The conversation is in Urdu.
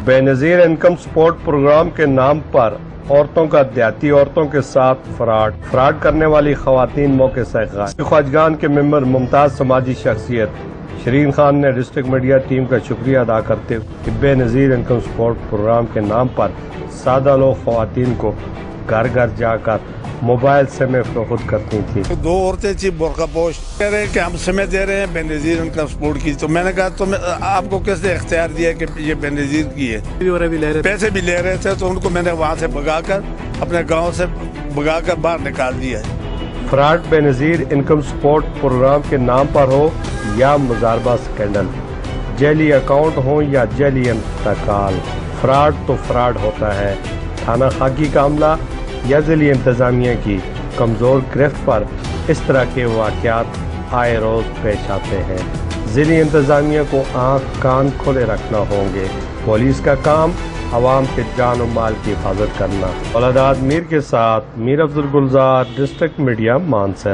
بے نظیر انکم سپورٹ پروگرام کے نام پر عورتوں کا دیہاتی عورتوں کے ساتھ فراڈ کرنے والی خواتین موقع سے غائب۔ خواجگان کے ممبر ممتاز سماجی شخصیت شرین خان نے ڈسٹرکٹ میڈیا ٹیم کا شکریہ ادا کرتے ہوئے بے نظیر انکم سپورٹ پروگرام کے نام پر سادہ لوگ خواتین کو گھر گھر جا کر موبائل سمے فروخت کرتی تھی۔ دو عورتیں تھی برقع پوش کہہ رہے ہیں کہ ہم سمے دے رہے ہیں بے نظیر انکم سپورٹ کی، تو میں نے کہا تو آپ کو کس نے اختیار دیا کہ یہ بے نظیر کی ہے؟ پیسے بھی لے رہے تھے، تو ان کو میں نے وہاں سے بھگا کر اپنے گاؤں سے بھگا کر باہر نکال دیا ہے۔ فراڈ بے نظیر انکم سپورٹ پروگرام کے نام پر ہو یا مزاربہ سکینڈل، جعلی اکاؤنٹ ہو یا جعلی انتقال، فراڈ تو فراڈ ہوتا ہے۔ تھانہ خاکی کا عملہ یا ضلعی انتظامیہ کی کمزور گرفت پر اس طرح کے واقعات آئے روز پیش آتے ہیں۔ ضلعی انتظامیہ کو آنکھ کان کھلے رکھنا ہوں گے۔ پولیس کا کام عوام کے جان و مال کی حفاظت کرنا۔ اولادات میر کے ساتھ میر افضل گلزار، ڈسٹرکٹ میڈیا مانسر۔